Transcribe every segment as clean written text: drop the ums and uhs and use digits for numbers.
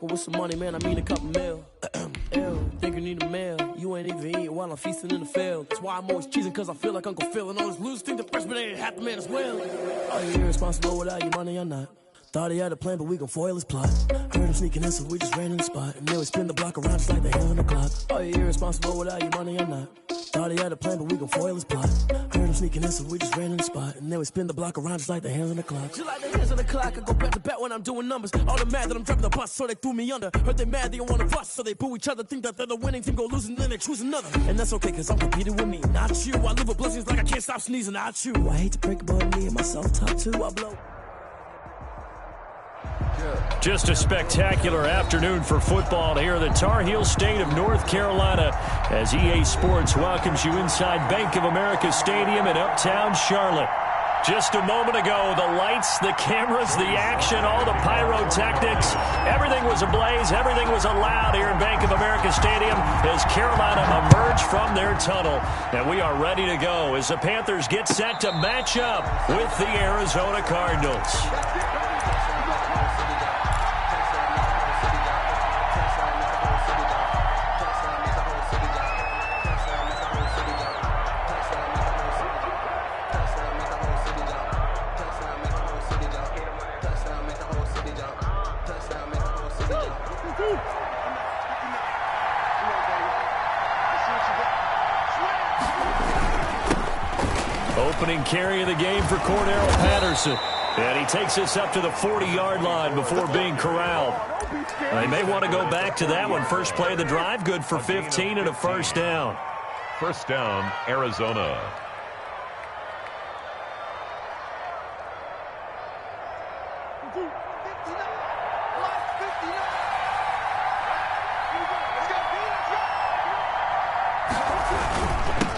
Well, with some money, man, I mean a couple mil. Ew, think you need a meal. You ain't even eating while I'm feasting in the field. That's why I'm always cheesing, cause I feel like Uncle Phil. And all this losers think the freshman ain't half the man as well. Are you irresponsible without your money or not? Thought he had a plan, but we gon' foil his plot. Heard him sneaking in, so we just ran in the spot. And then we spin the block around just like the hands on the clock. Are you irresponsible without your money or not? Thought he had a plan, but we gon' foil his plot. Heard him sneaking in, so we just ran in the spot. And then we spin the block around just like the hands on the clock. Just like the hands on the clock, I go back to back when I'm doing numbers. All the mad that I'm driving the bus, so they threw me under. Heard they mad, they don't wanna bust, so they boo each other. Think that they're the winning team, go losing, then they choose another. And that's okay, cause I'm competing with me, not you. I live with blessings like I can't stop sneezing, not you. I hate to break it, but me and myself top two, I blow. Just a spectacular afternoon for football here in the Tar Heel state of North Carolina as EA Sports welcomes you inside Bank of America Stadium in uptown Charlotte. Just a moment ago, the lights, the cameras, the action, all the pyrotechnics, everything was ablaze, everything was allowed here in Bank of America Stadium as Carolina emerged from their tunnel. And we are ready to go as the Panthers get set to match up with the Arizona Cardinals. Opening carry of the game for Cordarrelle Patterson. And he takes us up to the 40-yard line before being corralled. They may want to go back to that one. First play of the drive, good for 15 and a first down. First down, Arizona.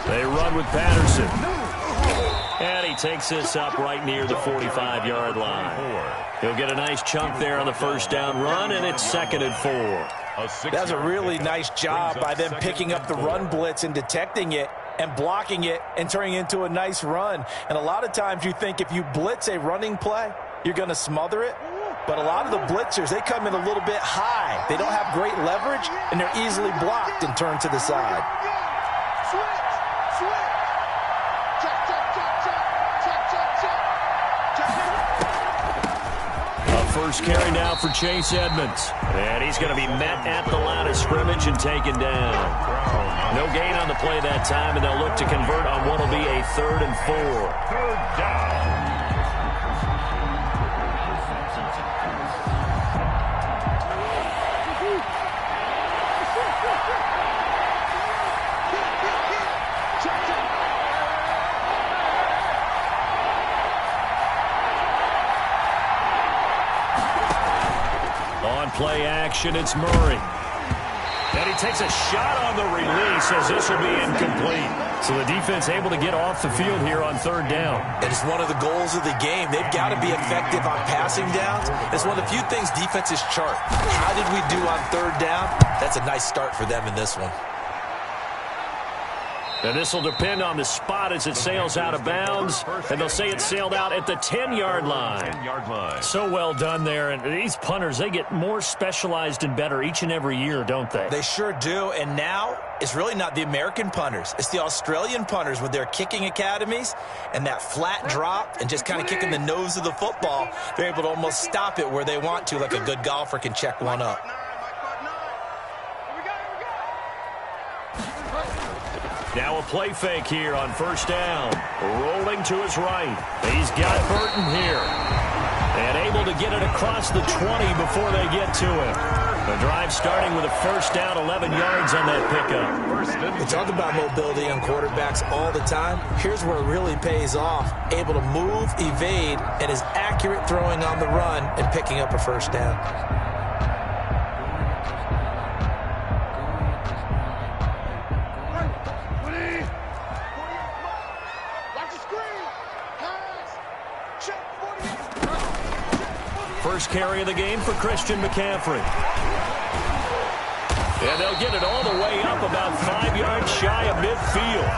They run with Patterson. And he takes this up right near the 45-yard line. He'll get a nice chunk there on the first down run, and it's 2nd and 4. That's a really nice job by them picking up the run blitz and detecting it and blocking it and turning it into a nice run. And a lot of times you think if you blitz a running play, you're going to smother it. But a lot of the blitzers, they come in a little bit high. They don't have great leverage, and they're easily blocked and turned to the side. First carry now for Chase Edmonds. And he's going to be met at the line of scrimmage and taken down. No gain on the play that time, and they'll look to convert on what will be a 3rd and 4. Third down. Play action, it's Murray. And he takes a shot on the release as this will be incomplete. So the defense able to get off the field here on 3rd down. It is one of the goals of the game. They've got to be effective on passing downs. It's one of the few things defenses chart. How did we do on 3rd down? That's a nice start for them in this one. And this will depend on the spot as it sails out of bounds. And they'll say it sailed out at the 10-yard line. So well done there. And these punters, they get more specialized and better each and every year, don't they? They sure do. And now it's really not the American punters. It's the Australian punters with their kicking academies and that flat drop and just kind of kicking the nose of the football. They're able to almost stop it where they want to, like a good golfer can check one up. Now a play fake here on 1st down. Rolling to his right. He's got Burton here. And able to get it across the 20 before they get to him. The drive starting with a 1st down, 11 yards on that pickup. We talk about mobility on quarterbacks all the time. Here's where it really pays off. Able to move, evade, and is accurate throwing on the run and picking up a 1st down. First carry of the game for Christian McCaffrey. And they'll get it all the way up about 5 yards shy of midfield.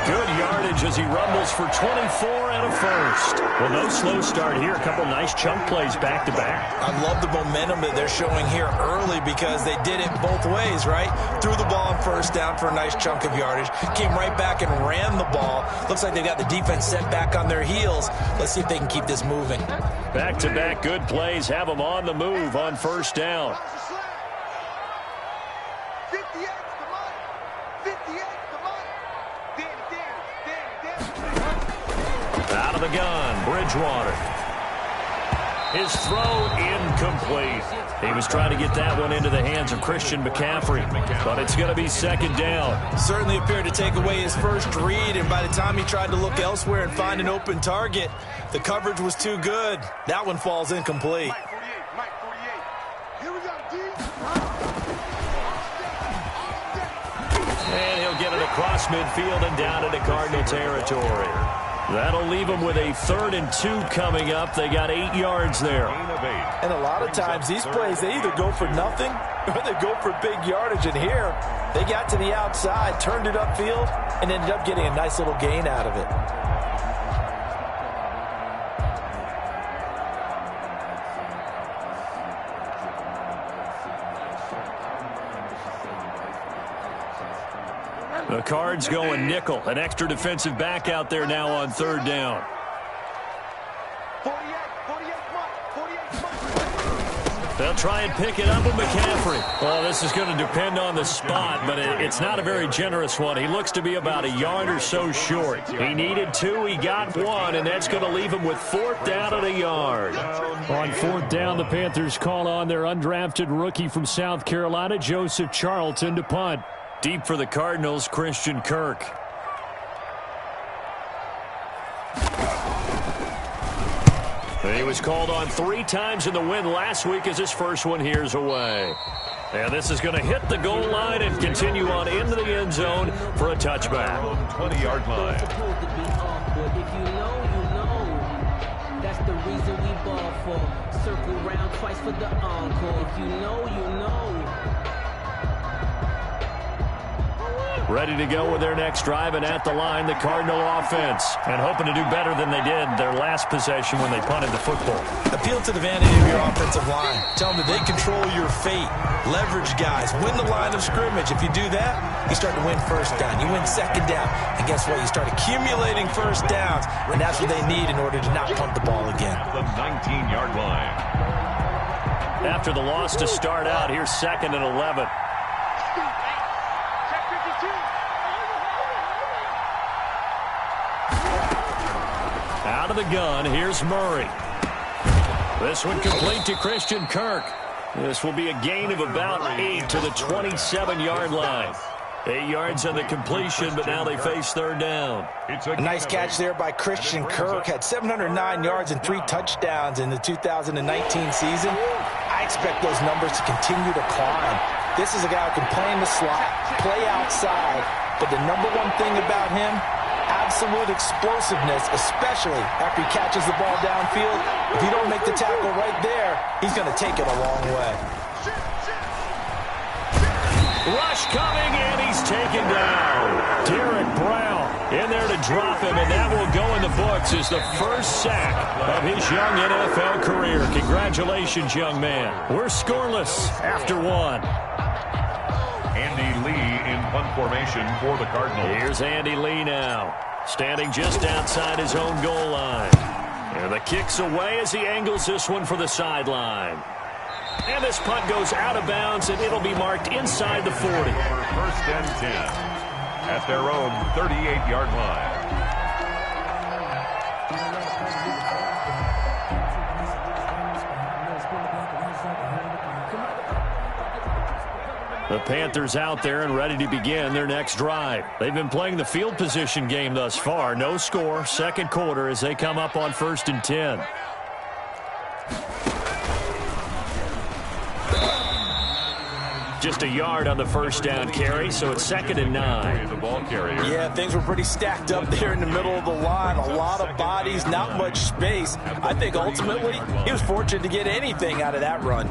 Good yardage as he rumbles for 24 and a first. Well, no slow start here. A couple nice chunk plays back-to-back. I love the momentum that they're showing here early because they did it both ways, right? Threw the ball on first down for a nice chunk of yardage. Came right back and ran the ball. Looks like they got the defense set back on their heels. Let's see if they can keep this moving. Back-to-back good plays have them on the move on first down. Out of the gun, Bridgewater. His throw incomplete. He was trying to get that one into the hands of Christian McCaffrey, but it's going to be second down. Certainly appeared to take away his first read, and by the time he tried to look elsewhere and find an open target, the coverage was too good. That one falls incomplete. And he'll get it across midfield and down into Cardinal territory. That'll leave them with a 3rd and 2 coming up. They got 8 yards there. And a lot of times these plays, they either go for nothing or they go for big yardage. And here, they got to the outside, turned it upfield, and ended up getting a nice little gain out of it. The Cards going nickel. An extra defensive back out there now on 3rd down. They'll try and pick it up with McCaffrey. Well, this is going to depend on the spot, but it's not a very generous one. He looks to be about a yard or so short. He needed 2, he got 1, and that's going to leave him with 4th down and a yard. On 4th down, the Panthers call on their undrafted rookie from South Carolina, Joseph Charlton, to punt. Deep for the Cardinals, Christian Kirk. He was called on 3 times in the win last week as his first one here's away. And this is going to hit the goal line and continue on into the end zone for a touchback. 20-yard line. If you know, you know. That's the reason we ball for. Circle round twice for the encore. If you know, you know. Ready to go with their next drive, and at the line, the Cardinal offense. And hoping to do better than they did their last possession when they punted the football. Appeal to the vanity of your offensive line. Tell them that they control your fate. Leverage guys. Win the line of scrimmage. If you do that, you start to win first down. You win second down. And guess what? You start accumulating first downs. And that's what they need in order to not punt the ball again. The 19-yard line. After the loss to start out, here's 2nd and 11. Out of the gun, here's Murray. This one complete to Christian Kirk. This will be a gain of about 8 to the 27-yard line. 8 yards on the completion, but now they face 3rd down. A nice catch there by Christian Kirk. Had 709 yards and 3 touchdowns in the 2019 season. I expect those numbers to continue to climb. This is a guy who can play in the slot, play outside, but the number one thing about him, absolute explosiveness, especially after he catches the ball downfield. If you don't make the tackle right there, he's going to take it a long way. Rush coming, and he's taken down. Derek Brown in there to drop him, and that will go in the books as the first sack of his young NFL career. Congratulations, young man. We're scoreless after 1. Andy Lee in punt formation for the Cardinals. Here's Andy Lee now, standing just outside his own goal line. And the kick's away as he angles this one for the sideline. And this punt goes out of bounds, and it'll be marked inside the 40. For 1st and 10 at their own 38-yard line. The Panthers out there and ready to begin their next drive. They've been playing the field position game thus far. No score, 2nd quarter as they come up on 1st and 10. Just a yard on the first down carry, so it's 2nd and 9. The ball carrier. Yeah, things were pretty stacked up there in the middle of the line. A lot of bodies, not much space. I think ultimately he was fortunate to get anything out of that run.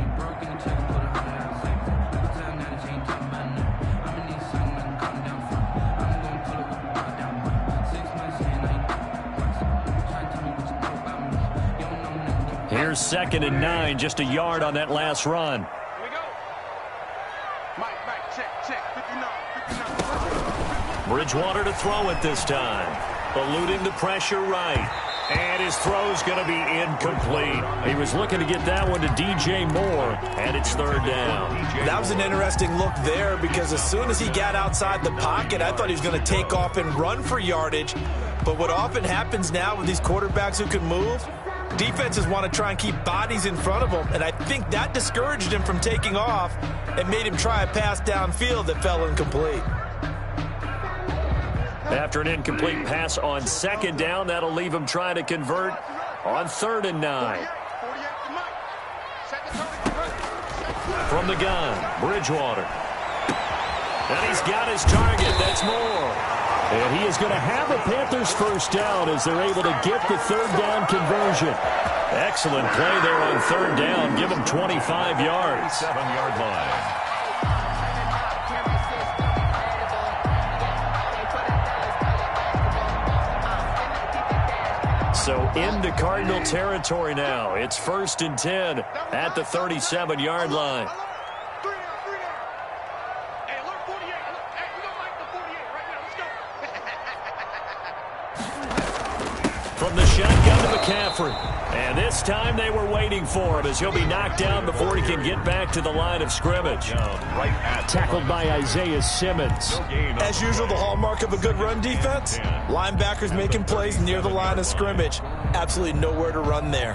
Here's 2nd and 9, just a yard on that last run. Here we go. Mike, check. 59. Bridgewater to throw it this time. Eluding the pressure right. And his throw's going to be incomplete. He was looking to get that one to DJ Moore, and it's 3rd down. That was an interesting look there because as soon as he got outside the pocket, I thought he was going to take off and run for yardage. But what often happens now with these quarterbacks who can move, defenses want to try and keep bodies in front of them, and I think that discouraged him from taking off and made him try a pass downfield that fell incomplete. After an incomplete pass on 2nd down, that'll leave him trying to convert on 3rd and 9. From the gun, Bridgewater. And he's got his target. That's Moore. And he is going to have a Panthers first down as they're able to get the 3rd down conversion. Excellent play there on 3rd down. Give him 25 yards. 7-yard line. So into Cardinal territory now. It's 1st and 10 at the 37-yard line. From the shotgun to McCaffrey. And this time they were waiting for him as he'll be knocked down before he can get back to the line of scrimmage. Tackled by Isaiah Simmons. As usual, the hallmark of a good run defense, linebackers making plays near the line of scrimmage. Absolutely nowhere to run there.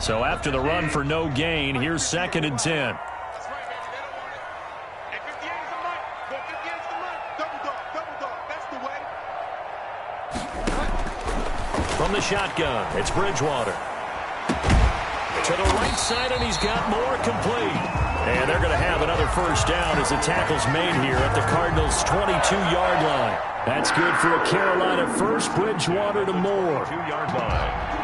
So after the run for no gain, here's 2nd and 10. From the shotgun, it's Bridgewater. To the right side, and he's got more complete. And they're going to have another first down as the tackle's made here at the Cardinals' 22-yard line. That's good for a Carolina first. Bridgewater to Moore. 2-yard line.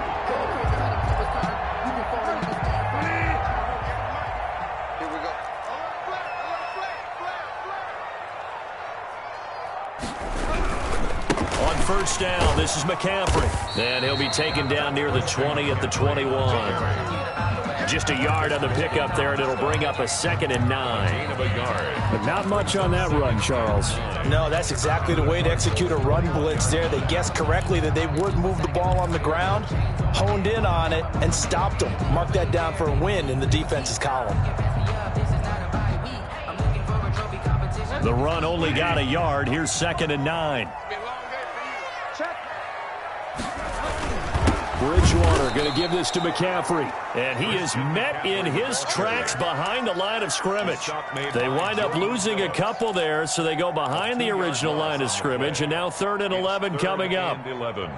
First down, this is McCaffrey. And he'll be taken down near the 20 at the 21. Just a yard on the pickup there, and it'll bring up a 2nd and 9. But not much on that run, Charles. No, that's exactly the way to execute a run blitz there. They guessed correctly that they would move the ball on the ground, honed in on it, and stopped them. Mark that down for a win in the defense's column. The run only got a yard. Here's 2nd and 9. Bridgewater going to give this to McCaffrey. And he is met in his tracks behind the line of scrimmage. They wind up losing a couple there, so they go behind the original line of scrimmage. And now 3rd and 11 coming up. 11.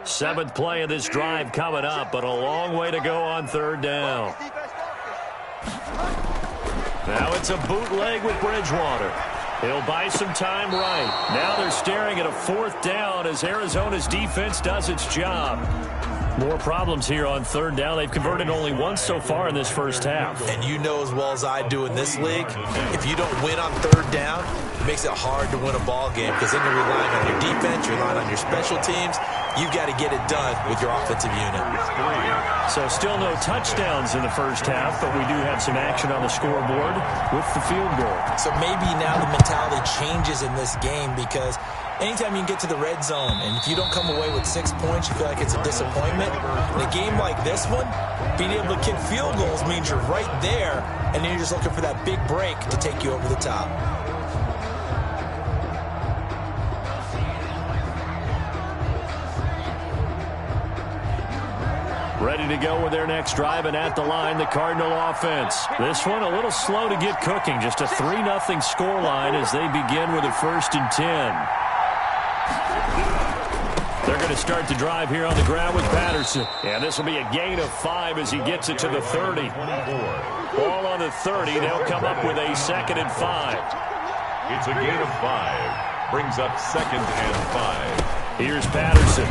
Seventh play of this drive coming up, but a long way to go on 3rd down. Now it's a bootleg with Bridgewater. He'll buy some time right. Now they're staring at a 4th down as Arizona's defense does its job. More problems here on 3rd down. They've converted only once so far in this first half. And you know as well as I do in this league, if you don't win on 3rd down, it makes it hard to win a ball game because then you're relying on your defense, you're relying on your special teams. You've got to get it done with your offensive unit. So still no touchdowns in the first half, but we do have some action on the scoreboard with the field goal. So maybe now the mentality changes in this game because anytime you can get to the red zone and if you don't come away with 6 points, you feel like it's a disappointment. In a game like this one, being able to kick field goals means you're right there, and then you're just looking for that big break to take you over the top. Ready to go with their next drive, and at the line, the Cardinal offense. This one a little slow to get cooking. Just a 3-0 scoreline as they begin with a 1st and 10. They're going to start the drive here on the ground with Patterson. And this will be a gain of 5 as he gets it to the 30. Ball on the 30. They'll come up with a 2nd and 5. It's a gain of 5. Brings up 2nd and 5. Here's Patterson,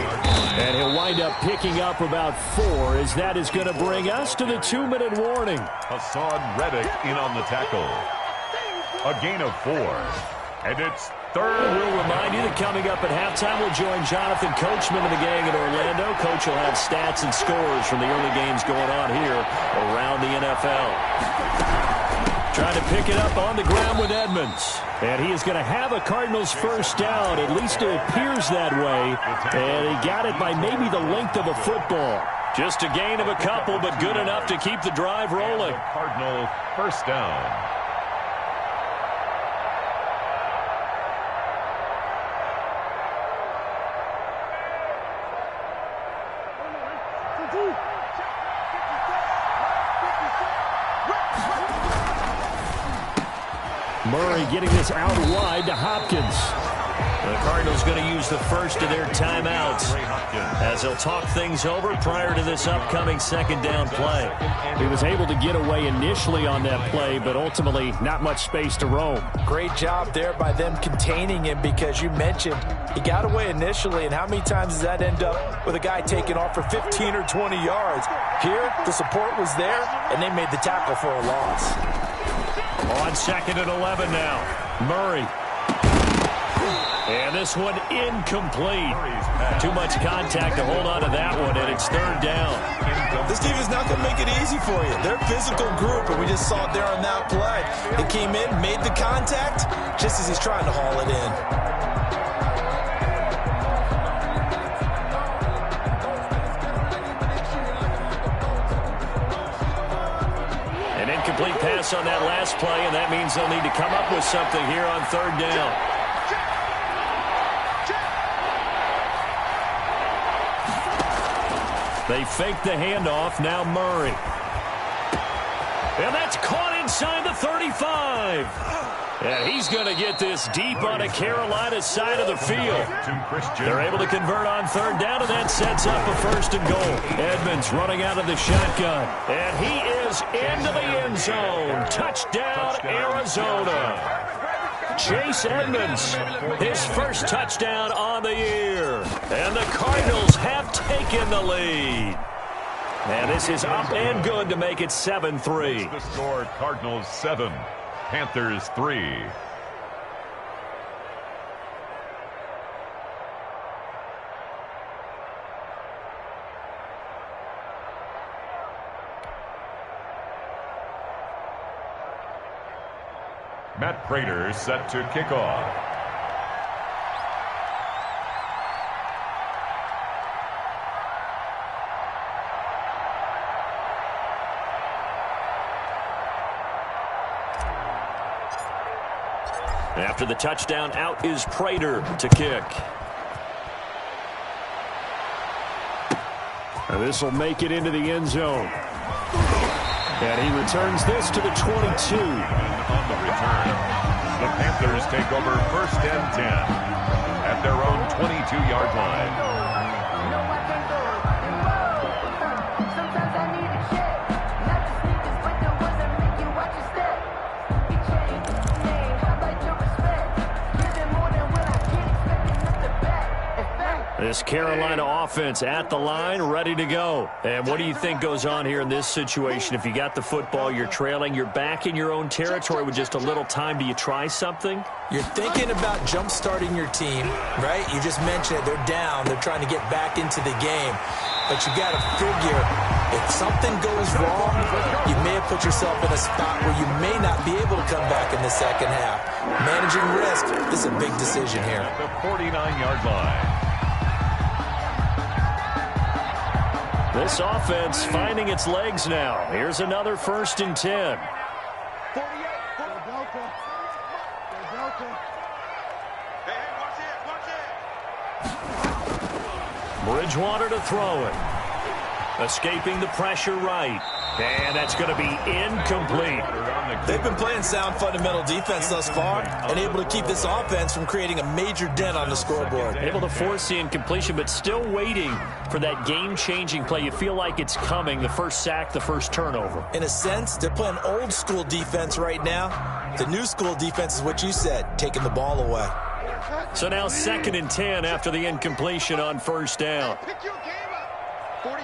and he'll wind up picking up about 4 as that is going to bring us to the 2-minute warning. Hassan Reddick in on the tackle. A gain of 4. And it's third. We'll remind you that coming up at halftime, we'll join Jonathan Coachman and the gang in Orlando. Coach will have stats and scores from the early games going on here around the NFL. Trying to pick it up on the ground with Edmonds. And he is going to have a Cardinals first down. At least it appears that way. And he got it by maybe the length of a football. Just a gain of a couple, but good enough to keep the drive rolling. Cardinal first down. Murray getting this out wide to Hopkins. The Cardinals going to use the first of their timeouts as they'll talk things over prior to this upcoming second down play. He was able to get away initially on that play, but ultimately not much space to roam. Great job there by them containing him, because you mentioned he got away initially, and how many times does that end up with a guy taking off for 15 or 20 yards? Here, the support was there, and they made the tackle for a loss. On second and 11 now. Murray. And this one incomplete. Too much contact to hold on to that one, and it's third down. This team is not going to make it easy for you. They're a physical group, and we just saw it there on that play. They came in, made the contact, just as he's trying to haul it in. An incomplete pass on that last play, and that means they'll need to come up with something here on third down. They fake the handoff. Now Murray. And that's caught inside the 35. And he's going to get this deep on a Carolina side of the field. They're able to convert on third down, and that sets up a first and goal. Edmonds running out of the shotgun. And he is into the end zone. Touchdown, Arizona. Chase Edmonds, his first touchdown on the year. And the Cardinals have taken the lead. And this is up and good to make it 7-3. The score, Cardinals 7, Panthers 3. Matt Prater set to kick off. After the touchdown, out is Prater to kick. And this will make it into the end zone. And he returns this to the 22. On the return, the Panthers take over first and 10 at their own 22-yard line. This Carolina offense at the line, ready to go. And what do you think goes on here in this situation? If you got the football, you're trailing, you're back in your own territory with just a little time. Do you try something? You're thinking about jump-starting your team, right? You just mentioned it. They're down. They're trying to get back into the game. But you got to figure, if something goes wrong, you may have put yourself in a spot where you may not be able to come back in the second half. Managing risk, this is a big decision here. At the 49-yard line. This offense finding its legs now. Here's another first and 10. Bridgewater to throw it. Escaping the pressure right. And that's going to be incomplete. They've been playing sound fundamental defense thus far and able to keep this offense from creating a major dent on the scoreboard. Able to force the incompletion, but still waiting for that game-changing play. You feel like it's coming, the first sack, the first turnover. In a sense, they're playing old-school defense right now. The new-school defense is what you said, taking the ball away. So now second and 10 after the incompletion on first down. Pick your game up. 48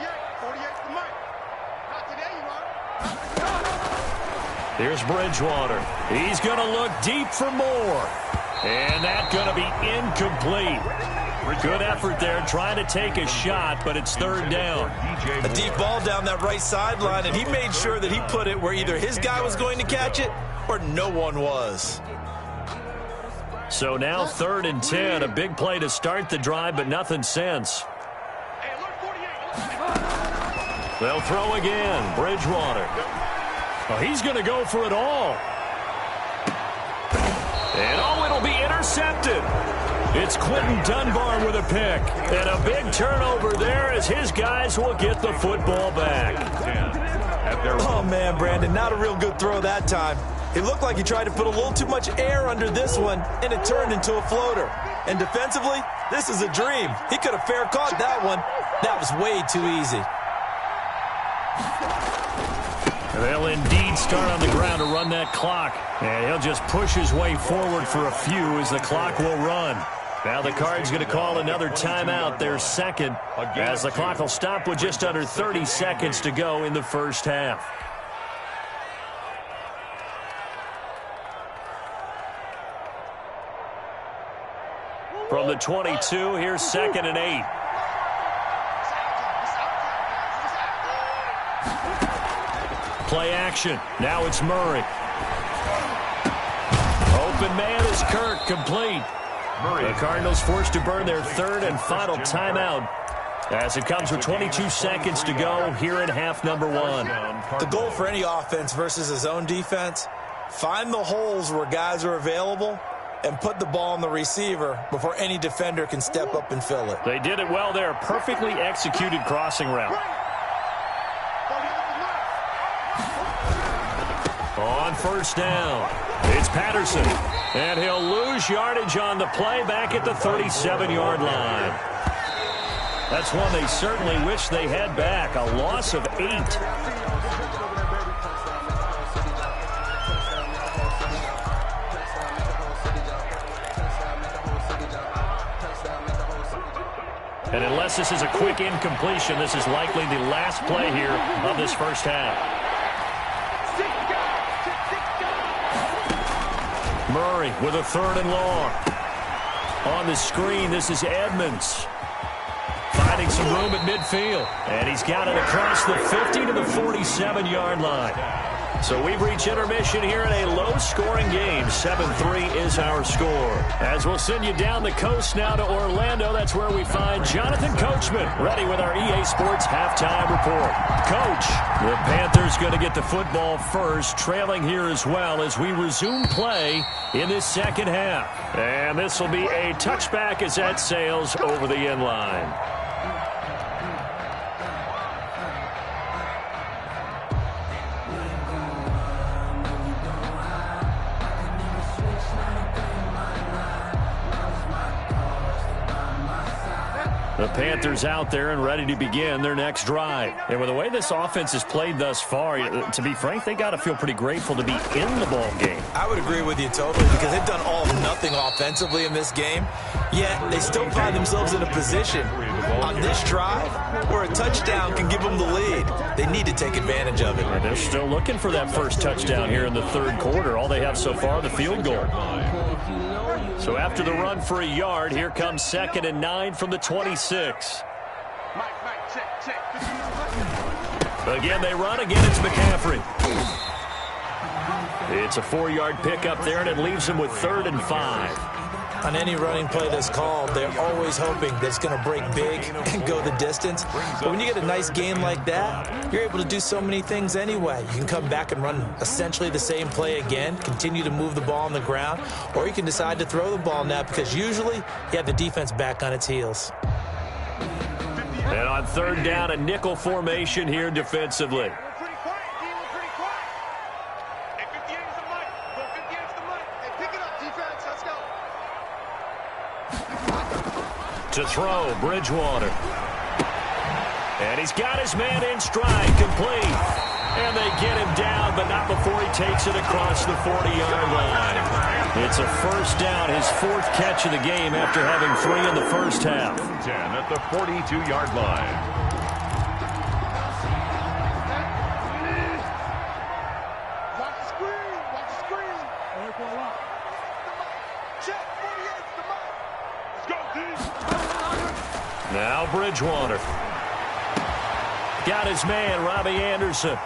the mic. Not today, you are. Here's Bridgewater. He's going to look deep for more. And that's going to be incomplete. Good effort there trying to take a shot, but it's third down. A deep ball down that right sideline, and he made sure that he put it where either his guy was going to catch it or no one was. So now 3rd and 10, a big play to start the drive, but nothing since. They'll throw again. Bridgewater. Oh, he's going to go for it all. And oh, it'll be intercepted. It's Quentin Dunbar with a pick. And a big turnover there as his guys will get the football back. Oh, man, Brandon, not a real good throw that time. It looked like he tried to put a little too much air under this one, and it turned into a floater. And defensively, this is a dream. He could have fair caught that one. That was way too easy. They'll indeed start on the ground to run that clock. And he'll just push his way forward for a few as the clock will run. Now the Cards going to call another timeout, their second, as the clock will stop with just under 30 seconds to go in the first half. From the 22, here's 2nd and 8. Play action. Now it's Murray. Open man is Kirk, complete. The Cardinals forced to burn their 3rd and final timeout as it comes with 22 seconds to go here in half number 1. The goal for any offense versus his own defense, find the holes where guys are available and put the ball on the receiver before any defender can step up and fill it. They did it well there. Perfectly executed crossing route. On first down, it's Patterson. And he'll lose yardage on the play back at the 37-yard line. That's one they certainly wish they had back. A loss of 8. And unless this is a quick incompletion, this is likely the last play here of this first half. Murray with a 3rd and long. On the screen, this is Edmonds. Finding some room at midfield. And he's got it across the 50 to the 47-yard line. So we've reached intermission here in a low-scoring game. 7-3 is our score. As we'll send you down the coast now to Orlando, that's where we find Jonathan Coachman, ready with our EA Sports halftime report. Coach, the Panthers going to get the football first, trailing here as well as we resume play in this second half. And this will be a touchback as that sails over the end line. The Panthers out there and ready to begin their next drive. And with the way this offense has played thus far, to be frank, they got to feel pretty grateful to be in the ball game. I would agree with you totally because they've done all or nothing offensively in this game, yet they still find themselves in a position on this drive where a touchdown can give them the lead. They need to take advantage of it. And they're still looking for that first touchdown here in the third quarter. All they have so far, the field goal. So after the run for a yard, here comes 2nd and 9 from the 26. Again, they run. Again, it's McCaffrey. It's a 4-yard pickup there, and it leaves them with 3rd and 5. On any running play that's called, they're always hoping that it's going to break big and go the distance. But when you get a nice game like that, you're able to do so many things anyway. You can come back and run essentially the same play again, continue to move the ball on the ground, or you can decide to throw the ball now because usually you have the defense back on its heels. And on 3rd down, a nickel formation here defensively. To throw, Bridgewater. And he's got his man in stride, complete. And they get him down, but not before he takes it across the 40-yard line. It's a first down, his 4th catch of the game after having 3 in the first half. 10 at the 42-yard line. Now Bridgewater. Got his man, Robbie Anderson.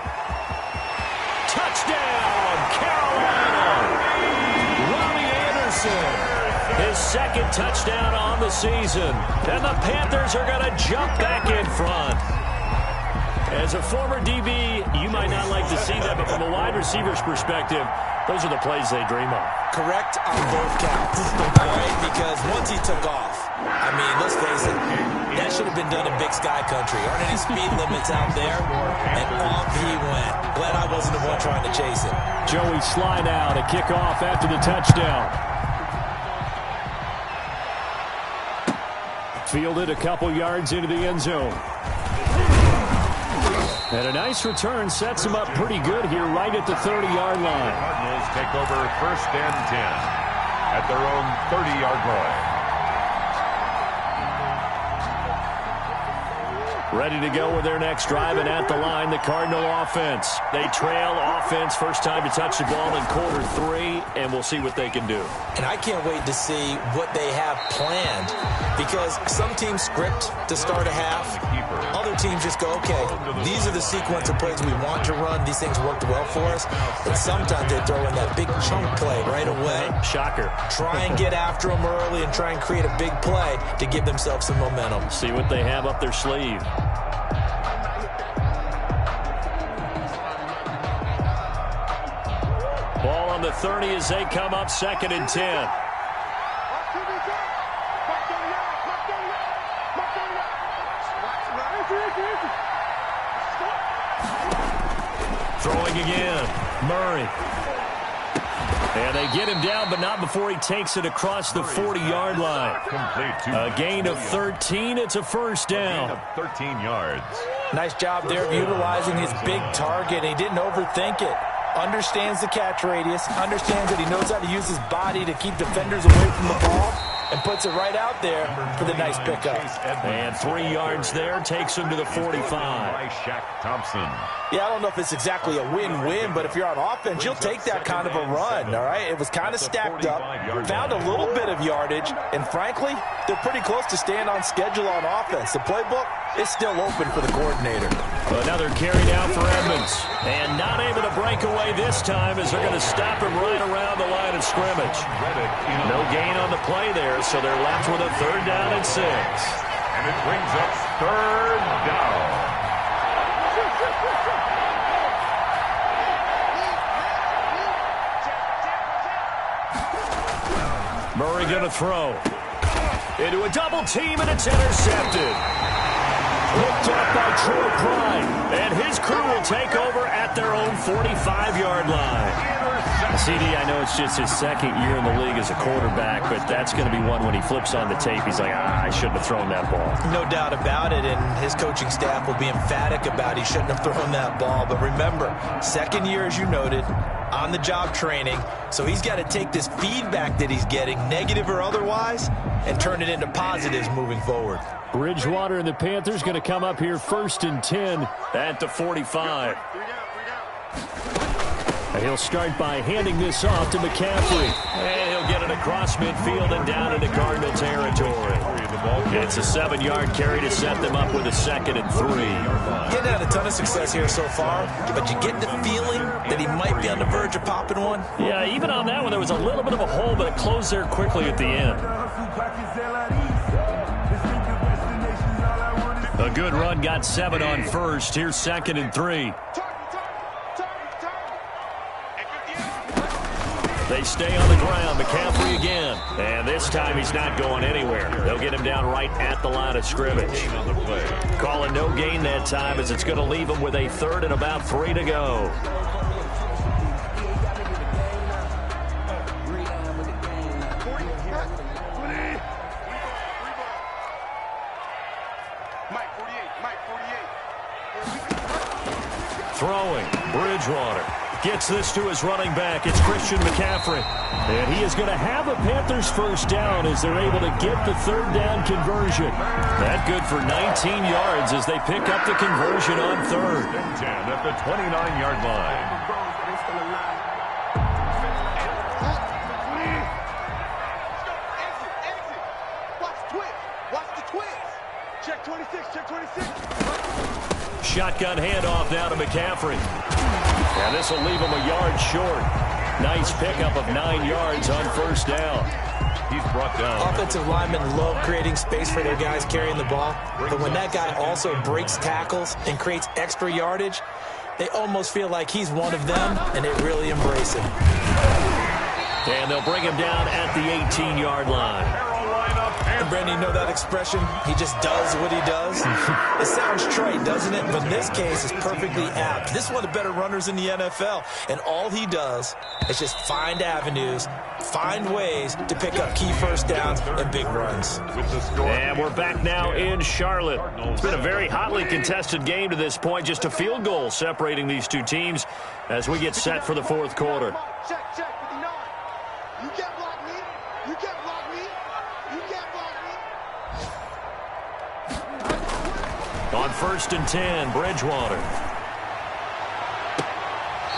Touchdown, Carolina! Robbie Anderson, his second touchdown on the season. And the Panthers are going to jump back in front. As a former DB, you might not like to see that, but from a wide receiver's perspective, those are the plays they dream of. Correct on both counts, right? Because once he took off, I mean, let's face it, that should have been done in Big Sky Country. Aren't any speed limits out there? And off he went. Glad I wasn't the one trying to chase him. Joey Sly now to kick off after the touchdown. Fielded a couple yards into the end zone. And a nice return sets him up pretty good here right at the 30-yard line. Cardinals take over 1st and 10 at their own 30-yard line. Ready to go with their next drive, and at the line, the Cardinal offense. They trail offense, first time to touch the ball in quarter 3, and we'll see what they can do. And I can't wait to see what they have planned, because some teams script to start a half. Other teams just go, okay, these are the sequence of plays we want to run. These things worked well for us. But sometimes they throw in that big chunk play right away. Shocker. Try and get after them early and try and create a big play to give themselves some momentum. See what they have up their sleeve. Ball on the 30 as they come up 2nd and 10. Throwing again, Murray. And they get him down, but not before he takes it across the 40-yard line. A gain of 13. It's a first down. 13 yards. Nice job there of utilizing his big target. He didn't overthink it. Understands the catch radius. Understands that he knows how to use his body to keep defenders away from the ball. And puts it right out there for the nice pickup. And 3 yards there takes him to the 45. Shaq Thompson. Yeah, I don't know if it's exactly a win-win, but if you're on offense, you'll take that kind of a run, all right? It was kind of stacked up, found a little bit of yardage, and frankly, they're pretty close to staying on schedule on offense. The playbook is still open for the coordinator. Another carry down for Edmonds. And not able to break away this time as they're going to stop him right around the line of scrimmage. No gain on the play there, so they're left with a 3rd down and 6. And it brings up 3rd down. Murray going to throw. Into a double team, and it's intercepted. Hooked up by Troy Pride. And his crew will take over at their own 45-yard line. CD, I know it's just his 2nd year in the league as a quarterback, but that's going to be one when he flips on the tape. He's like, I shouldn't have thrown that ball. No doubt about it, and his coaching staff will be emphatic about he shouldn't have thrown that ball. But remember, 2nd year, as you noted, on-the-job training, so he's got to take this feedback that he's getting, negative or otherwise, and turn it into positives moving forward. Bridgewater and the Panthers going to come up here 1st and 10 at the 45. He'll start by handing this off to McCaffrey. And he'll get it across midfield and down into Cardinal territory. It's a 7-yard carry to set them up with a 2nd and 3. Getting had a ton of success here so far, but you get the feeling that he might be on the verge of popping one. Yeah, even on that one, there was a little bit of a hole, but it closed there quickly at the end. A good run, got 7 on first. Here's 2nd and 3. They stay on the ground. McCaffrey again. And this time he's not going anywhere. They'll get him down right at the line of scrimmage. Calling no gain that time as it's going to leave him with a 3rd and about 3 to go. Throwing. Bridgewater. Gets this to his running back. It's Christian McCaffrey. And he is going to have a Panthers first down as they're able to get the 3rd down conversion. That good for 19 yards as they pick up the conversion on 3rd. 10 at the 29-yard line. Check 26, check 26. Shotgun handoff now to McCaffrey. And this will leave him a yard short. Nice pickup of 9 yards on first down. He's brought down. Offensive linemen love creating space for their guys carrying the ball. But when that guy also breaks tackles and creates extra yardage, they almost feel like he's one of them, and they really embrace him. And they'll bring him down at the 18-yard line. And Brandon, you know that expression? He just does what he does. It sounds trite, doesn't it? But in this case, it's perfectly apt. This is one of the better runners in the NFL. And all he does is just find avenues, find ways to pick up key first downs and big runs. And we're back now in Charlotte. It's been a very hotly contested game to this point. Just a field goal separating these two teams as we get set for the fourth quarter. Check, 59. You can't block me. You can't block me. You can't block me. On 1st and 10, Bridgewater.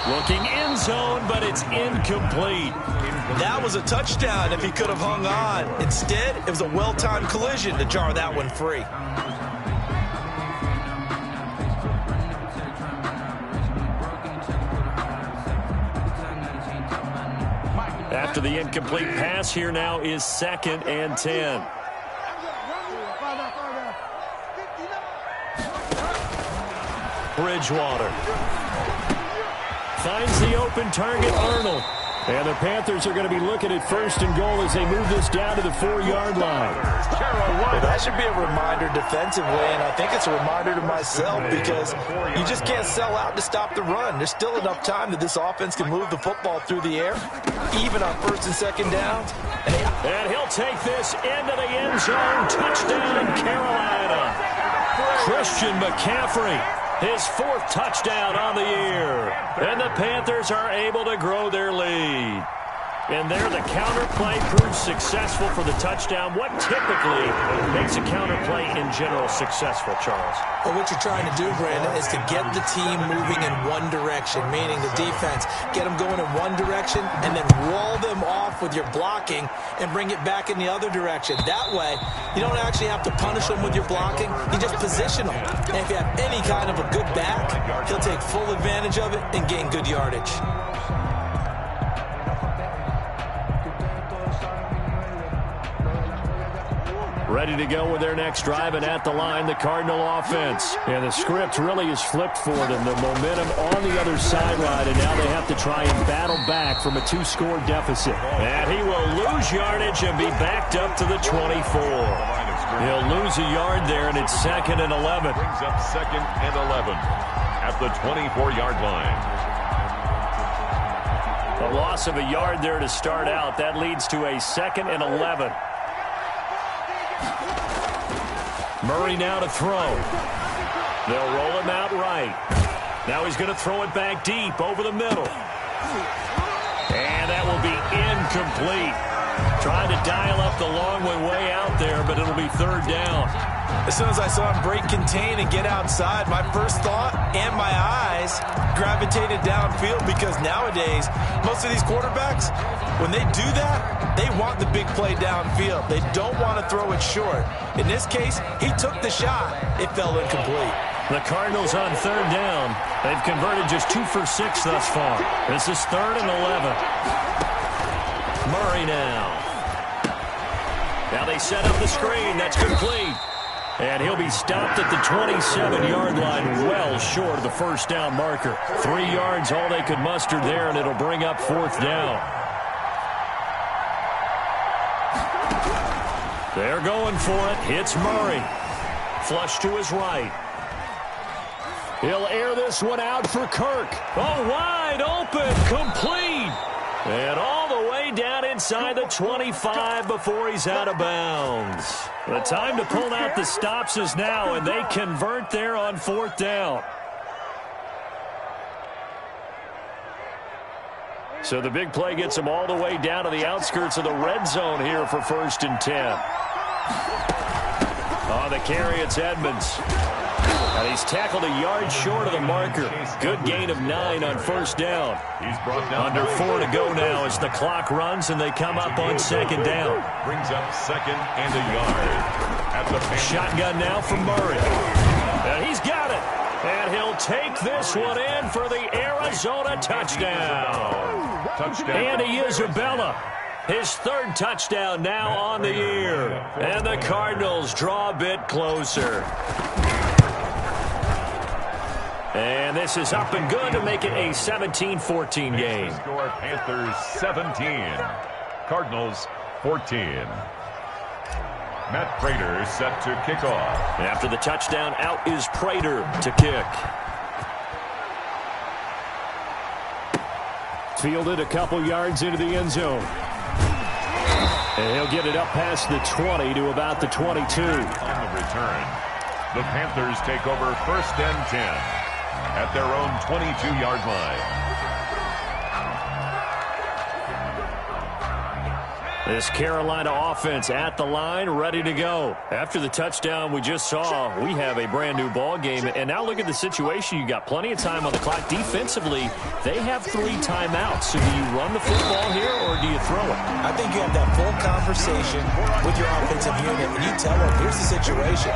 Looking end zone, but it's incomplete. That was a touchdown if he could have hung on. Instead, it was a well-timed collision to jar that one free. After the incomplete pass, here now is 2nd and 10. Bridgewater finds the open target, Arnold. And the Panthers are going to be looking at 1st and goal as they move this down to the 4-yard line. Well, that should be a reminder defensively, and I think it's a reminder to myself because you just can't sell out to stop the run. There's still enough time that this offense can move the football through the air, even on 1st and 2nd downs. And he'll take this into the end zone. Touchdown, Carolina. Christian McCaffrey, his 4th touchdown on the year. And the Panthers are able to grow their lead. And there, the counter play proves successful for the touchdown. What typically makes a counter play in general successful, Charles? Well, what you're trying to do, Brandon, is to get the team moving in one direction, meaning the defense. Get them going in one direction and then wall them off with your blocking and bring it back in the other direction. That way, you don't actually have to punish them with your blocking. You just position them. And if you have any kind of a good back, he'll take full advantage of it and gain good yardage. Ready to go with their next drive, and at the line, the Cardinal offense. And the script really is flipped for them. The momentum on the other sideline, and now they have to try and battle back from a 2-score deficit. And he will lose yardage and be backed up to the 24. He'll lose a yard there, and it's 2nd and 11. Brings up 2nd and 11 at the 24-yard line. A loss of a yard there to start out. That leads to a 2nd and 11. Murray now to throw. They'll roll him out right. Now he's going to throw it back deep over the middle. And that will be incomplete. Trying to dial up the long way out there, but it'll be 3rd down. As soon as I saw him break contain and get outside, my first thought and my eyes gravitated downfield because nowadays, most of these quarterbacks, when they do that, they want the big play downfield. They don't want to throw it short. In this case, he took the shot. It fell incomplete. The Cardinals on 3rd down. They've converted just 2 for 6 thus far. This is 3rd and 11. Murray now. Now they set up the screen. That's complete. And he'll be stopped at the 27-yard line, well short of the 1st down marker. 3 yards, all they could muster there, and it'll bring up 4th down. They're going for it. It's Murray. Flush to his right. He'll air this one out for Kirk. Oh, wide open, complete. And all the way down inside the 25 before he's out of bounds. The time to pull out the stops is now, and they convert there on 4th down. So the big play gets them all the way down to the outskirts of the red zone here for 1st and 10. On the carry, it's Edmonds. And he's tackled a yard short of the marker. Good gain of 9 on 1st down. He's brought down Under 4 to go now as the clock runs and they come up on 2nd down. Brings up 2nd and a yard Shotgun now from Murray. And he's got it. And he'll take this one in for the Arizona touchdown. Andy Isabella, his third touchdown now on the year. And the Cardinals draw a bit closer. And this is up and good to make it a 17-14 game. Score Panthers 17, Cardinals 14. Matt Prater set to kick off. After the touchdown, out is Prater to kick. Fielded a couple yards into the end zone. And he'll get it up past the 20 to about the 22. On the return, the Panthers take over 1st and 10 at their own 22-yard line. This Carolina offense at the line, ready to go. After the touchdown we just saw, we have a brand-new ball game. And now look at the situation. You got plenty of time on the clock. Defensively, they have 3 timeouts. So do you run the football here or do you throw it? I think you have that full conversation with your offensive unit, and you tell them, here's the situation.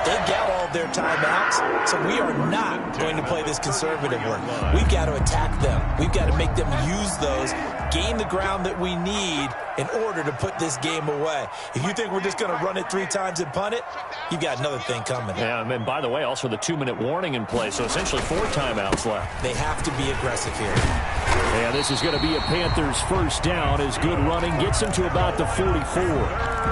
They got all their timeouts, so we are not going to play this conservatively. We've got to attack them. We've got to make them use those, gain the ground that we need in order to put this game away. If you think we're just going to run it 3 times and punt it, you've got another thing coming. Yeah, and by the way, also the 2-minute warning in play, so essentially 4 timeouts left. They have to be aggressive here. And this is going to be a Panthers first down as good running gets them to about the 44.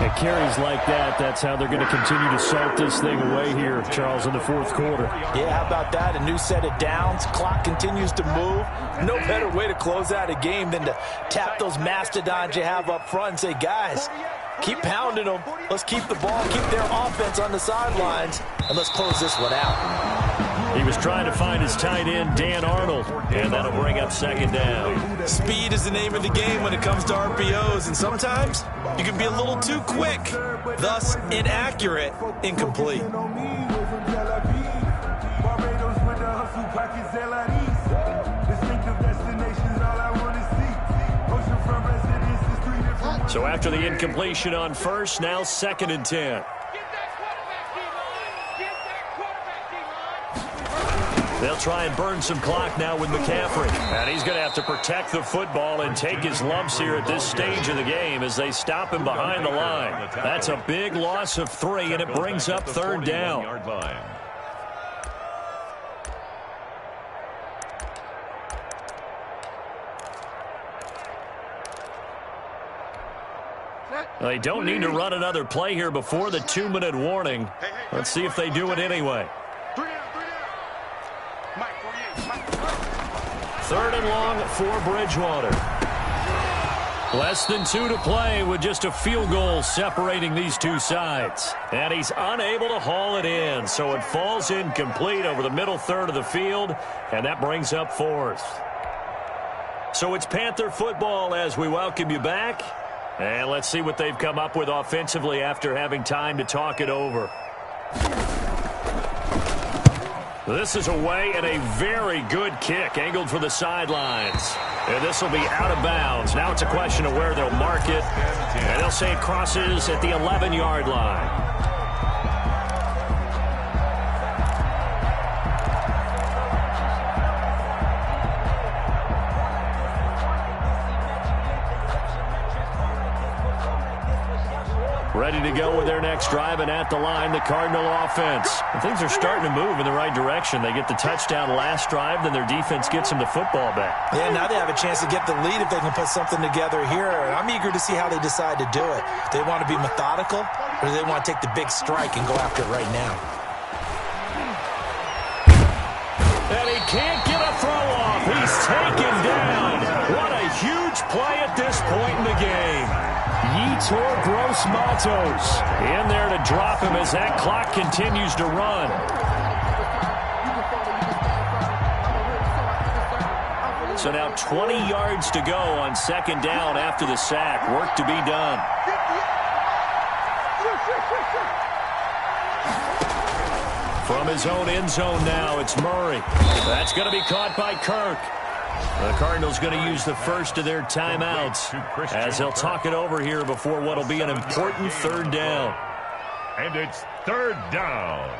And carries like that, that's how they're going to continue to salt this thing away here, Charles, in the 4th quarter. Yeah, how about that? A new set of downs. Clock continues to move. No better way to close out a game than to tap those mastodons you have up front and say, guys, keep pounding them. Let's keep the ball, keep their offense on the sidelines, and let's close this one out. He was trying to find his tight end, Dan Arnold, and that'll bring up 2nd down. Speed is the name of the game when it comes to RPOs, and sometimes you can be a little too quick, thus inaccurate, incomplete. So after the incompletion on first, now 2nd and 10. They'll try and burn some clock now with McCaffrey. And he's going to have to protect the football and take his lumps here at this stage of the game as they stop him behind the line. That's a big loss of 3, and it brings up 3rd down. They don't need to run another play here before the 2-minute warning. Let's see if they do it anyway. 3rd and long for Bridgewater. Less than 2 to play with just a field goal separating these two sides. And he's unable to haul it in, so it falls incomplete over the middle third of the field, and that brings up 4th. So it's Panther football as we welcome you back. And let's see what they've come up with offensively after having time to talk it over. This is away and a very good kick angled for the sidelines. And this will be out of bounds. Now it's a question of where they'll mark it. And they'll say it crosses at the 11-yard line. Ready to go with their next drive, and at the line, the Cardinal offense. And things are starting to move in the right direction. They get the touchdown last drive, then their defense gets them the football back. Yeah, now they have a chance to get the lead if they can put something together here. And I'm eager to see how they decide to do it. Do they want to be methodical, or do they want to take the big strike and go after it right now? And he can't get a throw off. He's taken down. What a huge play at this point in the game. Yetur Gross-Matos in there to drop him as that clock continues to run. So now 20 yards to go on 2nd down after the sack. Work to be done. From his own end zone now, it's Murray. That's going to be caught by Kirk. The Cardinals going to use the first of their timeouts as they'll talk it over here before what will be an important 3rd down. And it's third down.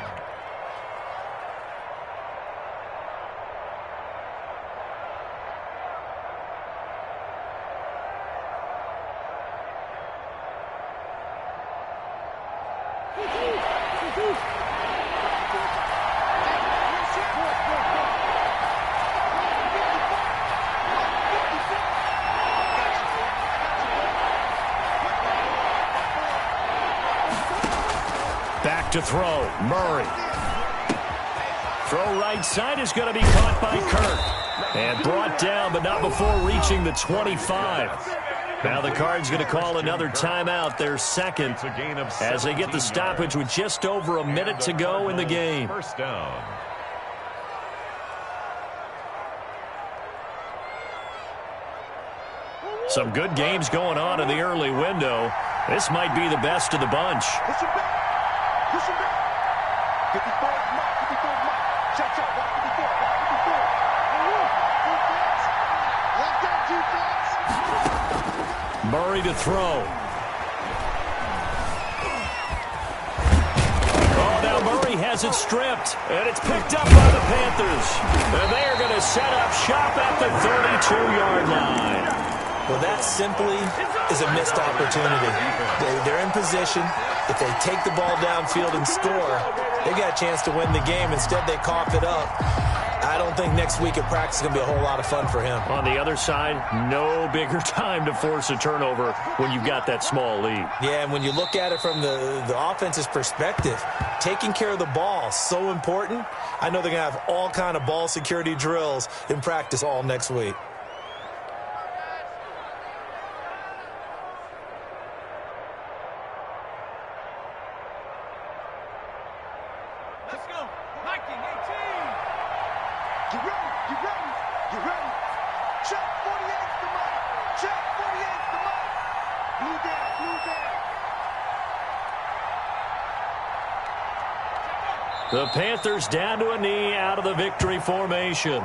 Back to throw, Murray. Throw right side is going to be caught by Kirk. And brought down, but not before reaching the 25. Now the Cards going to call another timeout, their second, as they get the stoppage with just over a minute to go in the game. First down. Some good games going on in the early window. This might be the best of the bunch. Push him back. Push him back. 54 is Mike. 54 is Mike. Check, check. Watch 54. Watch 54. Defense. Lock down defense. Murray to throw. Oh, now Murray has it stripped, and it's picked up by the Panthers. And they are going to set up shop at the 32-yard line. Well, that simply is a missed opportunity. They're in position. If they take the ball downfield and score, they've got a chance to win the game. Instead, they cough it up. I don't think next week at practice is going to be a whole lot of fun for him. On the other side, no bigger time to force a turnover when you've got that small lead. Yeah, and when you look at it from the offense's perspective, taking care of the ball is so important. I know they're going to have all kind of ball security drills in practice all next week. The Panthers down to a knee out of the victory formation.